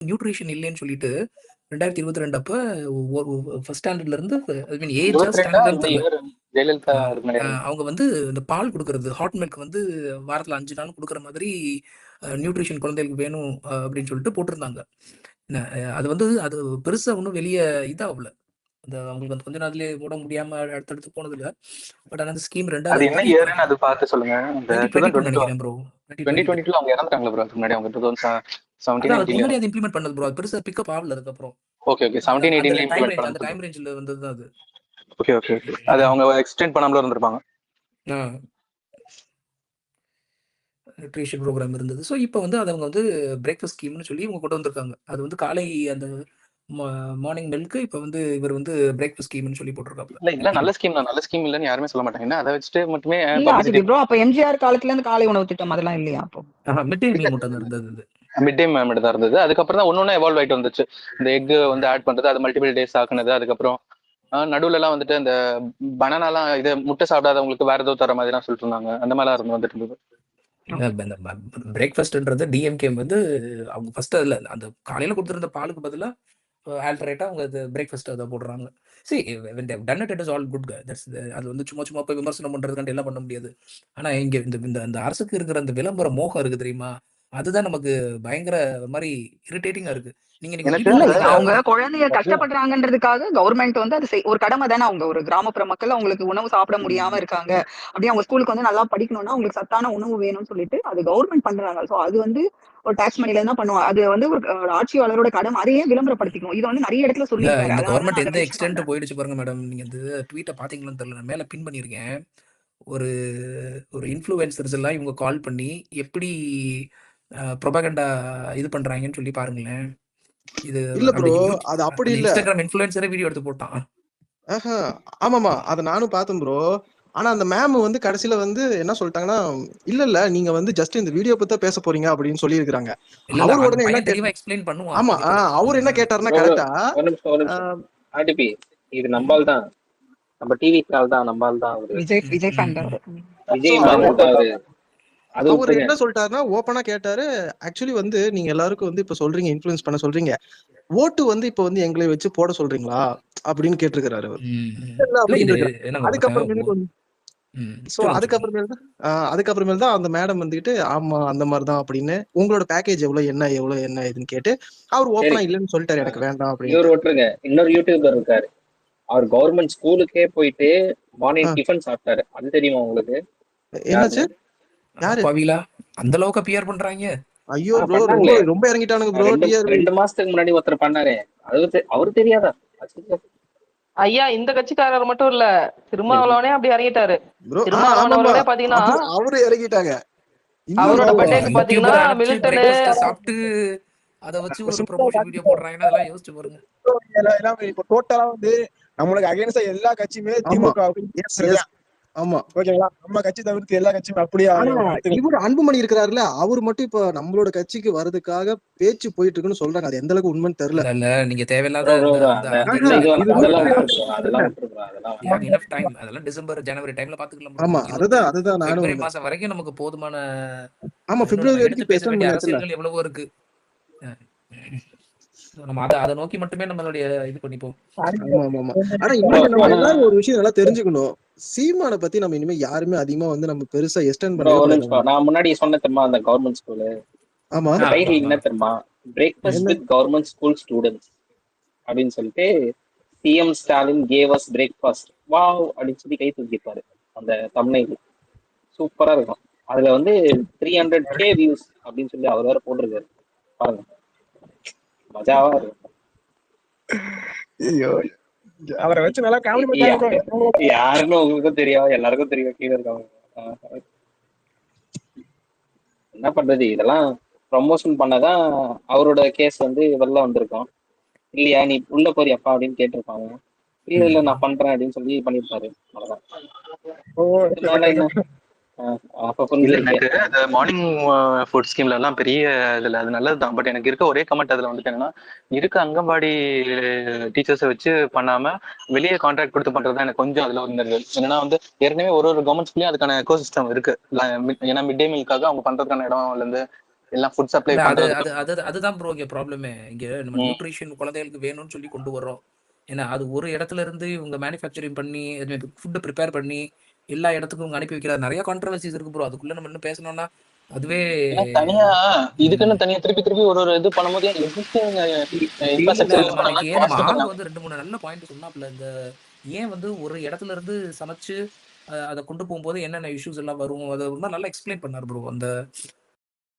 Nutrition இல்லைன்னு சொல்லிட்டு 2022 அப்ப ஃபர்ஸ்ட் ஸ்டாண்டர்ட்ல இருந்து ஐ மீன் ஏஜா 22 ஸ்டாண்டர்ட்ல இந்த தெரியல. இவர் ஜெயலலிதா அதுக்கு முன்னாடி அவங்க வந்து இந்த பால் கொடுக்கறது ஹாட் மில்க் வந்து வாரத்துல 5 நாள் கொடுக்குற மாதிரி நியூட்ரிஷன் குழந்தைகளுக்கு வேணும் அப்படின்னு சொல்லிட்டு போட்டிருந்தாங்க. அது வந்து அது பெருசா ஒன்றும் வெளியே இதாகல. அந்த அவங்களுக்கு வந்து கொஞ்ச நாள்லயே போட முடியாம அடுத்தடுத்து போனதுல. பட் ஆனா அந்த ஸ்கீம் அது ரெண்டாவது என்ன எடுத்தாங்க. இயர்னு அது பார்த்து சொல்லுங்க. இந்த 2022 நினைக்கிறேன் ப்ரோ. 2022 அவங்க இறந்துட்டாங்களா ப்ரோ? அதுக்கு முன்னாடி அவங்க 2017 அதுக்கு 18 முன்னாடி அதை இம்ப்ளிமெண்ட் பண்ணது ப்ரோ. அது பெருசா பிக்கப் ஆகல அதுக்கப்புறம். ஓகே 17 அந்த 18 டைம் இம்ப்ளிமெண்ட் ரேஞ்ச் அந்த பண்ணது. டைம் ரேஞ்சில் வந்தது தான் அது. ஓகே அது அவங்க எக்ஸ்டெண்ட் பண்ணாமல இருந்திருப்பாங்க. நியூட்ரிஷன் ப்ரோக்ராம் இருந்தது. ஸோ இப்போ வந்து அது அவங்க வந்து பிரேக்ஃபாஸ்ட் ஸ்கீம்னு சொல்லி இவங்க கொண்டு வந்திருக்காங்க. அது வந்து காலை அந்த மார்னிங் மில்க் இப்போ வந்து இவர் வந்து பிரேக்ஃபாஸ்ட் ஸ்கீம்னு சொல்லி போட்டிருக்காங்க. இல்ல நல்ல ஸ்கீம் தான், நல்ல ஸ்கீம் இல்லன்னு யாருமே சொல்ல மாட்டாங்க. என்ன அதை வச்சுட்டு மட்டுமே இல்ல ப்ரோ. அப்ப எம்ஜிஆர் காலத்துல இருந்து காலை உணவு திட்டம் அதெல்லாம் இல்லையா? அப்போ மிட் டே மீல் மட்டும் தான் இருந்தது. மிட் டே மட்டும் தான் இருந்தது. அதுக்கப்புறம் தான் ஒன்னொன்னு எவால்வ் ஆயிட்டு வந்துச்சு. இந்த எக் வந்து ஆட் பண்றது, அது மல்டிபிள் டேஸ் ஆக்குனது. அதுக்கப்புறம் நடுவுல எல்லாம் வந்துட்டு இந்த பனானாலாம் இது முட்டை சாப்பிடாதவங்களுக்கு வேற ஏதோ தர மாதிரி எல்லாம் சொல்லிட்டு இருந்தாங்க. அந்த மாதிரி எல்லாம் வந்துட்டு இருந்தது. பிரேக்ஃபாஸ்ட்ன்றது டிஎம்கே வந்து அவங்க ஃபர்ஸ்ட் அதில் அந்த காலையில் கொடுத்துருந்த பாலுக்கு பதிலாக ஆல்டரேட்டாக அவங்க அது பிரேக்ஃபாஸ்ட் அதை போடுறாங்க. சரி, done it is all good. That's அது வந்து சும்மா போய் விமர்சனம் பண்ணுறதுக்காண்டி எல்லாம் பண்ண முடியாது. ஆனால் இங்கே இந்த அரசுக்கு இருக்கிற அந்த விளம்பர மோகம் இருக்குது தெரியுமா? அதுதான் நமக்கு பயங்கர மாதிரி இரிட்டேட்டிங்கா இருக்கு. அவங்க குழந்தைய கஷ்டப்படுறாங்கன்றதுக்காக கவர்மெண்ட் வந்து அது ஒரு கடமை தானே. அவங்க ஒரு கிராமப்புற மக்கள் அவங்களுக்கு உணவு சாப்பிட முடியாம இருக்காங்க அப்படியே அவங்க ஸ்கூலுக்கு வந்து நல்லா படிக்கணும்னா அவங்களுக்கு சத்தான உணவு வேணும்னு சொல்லிட்டு அது கவர்மெண்ட் பண்றாங்க. சோ அது வந்து ஒரு டாக்ஸ் மணில தான் பண்ணுவாங்க. அது வந்து ஒரு ஆட்சியாளரோட கடமை. அதையே விளம்பரப்படுத்திக்கணும். இது வந்து நிறைய இடத்துல சொல்லியிருக்காரு. இந்த கவர்மெண்ட் எந்த எக்ஸ்டென்ட் போயிடுச்சு பாருங்க மேடம். நீங்க இந்த ட்வீட்டை பாத்தீங்களான்னு தெரியல, நான் மேல பின் பண்ணிருக்கேன். ஒரு இன்ஃப்ளூயன்சர்ஸ் எல்லாம் இவங்க கால் பண்ணி எப்படி ப்ரொபகண்டா இது பண்றாங்கன்னு சொல்லி பாருங்களேன். இது இல்ல ப்ரோ, அது அப்படி இல்ல. இன்ஸ்டாகிராம் இன்ஃப்ளூயன்சரே வீடியோ எடுத்து போட்டான். ஆமாமா, அத நானும் பார்த்தேன் ப்ரோ. ஆனா அந்த மேம் வந்து கடைசியில வந்து என்ன சொல்லிட்டாங்கன்னா, இல்ல நீங்க வந்து ஜஸ்ட் இந்த வீடியோ பத்தி பேச போறீங்க அப்படின்னு சொல்லி இருக்காங்க. அவர் உடனே என்ன தெளிவா எக்ஸ்பிளைன் பண்ணுவான். ஆமா, அவர் என்ன கேட்டாருன்னா கரெக்டா ஆர்டிபி இது நம்பால் தான், நம்ம டிவி கால் தான், நம்பால் தான் விஜய் ஃபேன் தான். விஜய் அவரு என்ன சொல்லிட்டாருன்னா ஓப்பனா கேட்டாரு. ஆக்சுவலி வந்து நீங்க எல்லாருக்கும் வந்து இப்ப சொல்றீங்க, இன்ஃப்ளூயன்ஸ் பண்ண சொல்றீங்க, ஓட்டு வந்து இப்ப வந்து எங்களை வச்சு போட சொல்றீங்களா அப்படின்னு கேட்டிருக்கிறாரு அவர். அதுக்கப்புறமேல் தான் அந்த மேடம் வந்துட்டு ஆமா அந்த மாதிரிதான் அப்படின்னு உங்களோட பேக்கேஜ் எவ்வளவு என்ன இதுன்னு கேட்டு அவர் ஓப்பனா இல்லன்னு சொல்லிட்டாரு, எனக்கு வேண்டாம் அப்படின்னு. இன்னொரு யூடியூபர் இருக்காரு, அவர் கவர்மெண்ட் ஸ்கூலுக்கே போயிட்டு மார்னிங் டிஃபன் சாப்பிட்டாரு. அது தெரியுமா உங்களுக்கு? என்னாச்சு? யாரு அந்த அளவுக்கு பிஆர் பண்றாங்க? ஐயோ ப்ரோ, ரொம்ப இறங்கிட்டானுங்க ப்ரோ. 2 மாசத்துக்கு முன்னாடி ஒருத்தர் பண்ணாரு, அவரு தெரியாதா? ஐயா, இந்த கட்சிக்காரர் மட்டும் இல்ல, திருமாவளவனே அப்படி இறங்கிட்டாரு. திருமாவளவனே பாத்தீங்கன்னா அவரு இறங்கிட்டாங்க. அவரோட பர்த்டேக்கு பாத்தீங்கன்னா மிலிட்டரி சாப்பிட்டு அத வச்சு ஒரு ப்ரமோஷன் வீடியோ போடுறாங்கன்னா அதெல்லாம் யோசிச்சு பாருங்க. இப்ப டோட்டலா வந்து நம்மளுக்கு அகைன்ஸ்டா எல்லா கட்சியுமே திமுக. ஆமா, ஓகேங்களா? நம்ம கட்சி தவிர்த்து எல்லா கட்சியும் அப்படியே. இவரு அன்புமணி இருக்கிறாருல, அவர் மட்டும் இப்ப நம்மளோட கட்சிக்கு வர்றதுக்காக பேச்சு போயிட்டு இருக்குன்னு சொல்றாங்க. அது எந்த அளவுக்கு உண்மைன்னு தெரியல. இல்ல நீங்க தேவையில்லாத அதெல்லாம் டிசம்பர் ஜனவரி டைம்ல பாத்துக்கலாம். ஆமா, அதுதான் நானும் பிப்ரவரி மாசம் வரைக்கும் நமக்கு போதுமான. ஆமா, பிப்ரவரி வரைக்கும் பேச வேண்டிய அரசியல்கள் எவ்வளவோ இருக்கு. நம்ம அதை நோக்கி மட்டுமே நம்மளுடைய இது பண்ணிப்போம். ஆனா இன்னும் நம்ம எல்லாரும் ஒரு விஷயம் நல்லா தெரிஞ்சுக்கணும். சீமானை பத்தி நம்ம இனிமே யாருமே அதிகமா வந்து நம்ம பெருசா எக்ஸ்டெண்ட் பண்ண. நான் முன்னாடி சொன்ன தெரியுமா அந்த கவர்மெண்ட் ஸ்கூல்? ஆமா, டைட்டில் என்ன தெரியுமா? Breakfast with government school students அப்படின்னு சொல்லிட்டு CM Stalin gave us breakfast wow அப்படின்னு சொல்லி கை தூக்கிப்பாரு. அந்த தம்ப்நெயில் சூப்பரா இருக்கும். அதுல வந்து 300K வியூஸ் அப்படின்னு சொல்லி அவர் வேற போட்டிருக்காரு பாருங்க. மஜாவா இருக்கும். அவரை வச்சு நல்லா காமெடி யாருன்னு உங்களுக்கும் தெரியும், எல்லாருக்கும் தெரியும், கீழே இருக்காங்க. என்ன பண்றது, இதெல்லாம் ப்ரமோஷன் பண்ணதான் அவரோட கேஸ் வந்து வெளில வந்திருக்கும். இல்லையா நீ உள்ள போறியப்பா அப்படின்னு கேட்டிருப்பாங்க. இல்ல நான் பண்றேன் அப்படின்னு சொல்லி பண்ணிருப்பாரு. மார்னிங் ஃபுட் ஸ்கீம்ல எல்லாம் பெரிய இதுல அது நல்லதுதான். பட் எனக்கு இருக்க ஒரே கமெண்ட் அதுல வந்துட்டு என்னன்னா, இருக்க அங்கன்வாடி டீச்சர்ஸை வச்சு பண்ணாம வெளியே கான்ட்ராக்ட் கொடுத்து பண்றதுதான் எனக்கு கொஞ்சம் அதுல இருந்தது. என்னன்னா வந்து ஏற்கனவே ஒரு கவர்மெண்ட் ஸ்கூல்லயும் அதுக்கான எக்கோ சிஸ்டம் இருக்கு. ஏன்னா மிட் டே மீலுக்காக அவங்க பண்றதுக்கான இடம் இருந்து எல்லாம் ஃபுட் சப்ளை இல்ல அது பண்றது. அது அது அதுதான் ப்ரோ இங்க ப்ராப்ளமே. இங்க நம்ம நியூட்ரிஷன் குழந்தைகளுக்கு வேணும்னு சொல்லி கொண்டு வர்றோம். ஏன்னா அது ஒரு இடத்துல இருந்து இவங்க மேனுஃபேக்சரிங் பண்ணி ஃபுட்டை ப்ரிப்பேர் பண்ணி எல்லா இடத்துக்கும் இவங்க அனுப்பி வைக்கிறார். நிறைய கான்ட்ரவர்சிஸ் இருக்கு ப்ரோ. அதுக்குள்ள நம்ம இன்னும் பேசணும்னா அதுவே தனியா இதுக்குன்னு தனியா திருப்பி ஒரு இது பண்ணும்போது நாளைக்கு ஏன் நம்ம ஆள் வந்து 2-3 நல்ல பாயிண்ட் சொன்னாப்ல. இந்த ஏன் வந்து ஒரு இடத்துல இருந்து சமைச்சு அதை கொண்டு போகும்போது என்னென்ன இஷ்யூஸ் எல்லாம் வரும், அதை ரொம்ப நல்லா எக்ஸ்பிளைன் பண்ணார் ப்ரோ. அந்த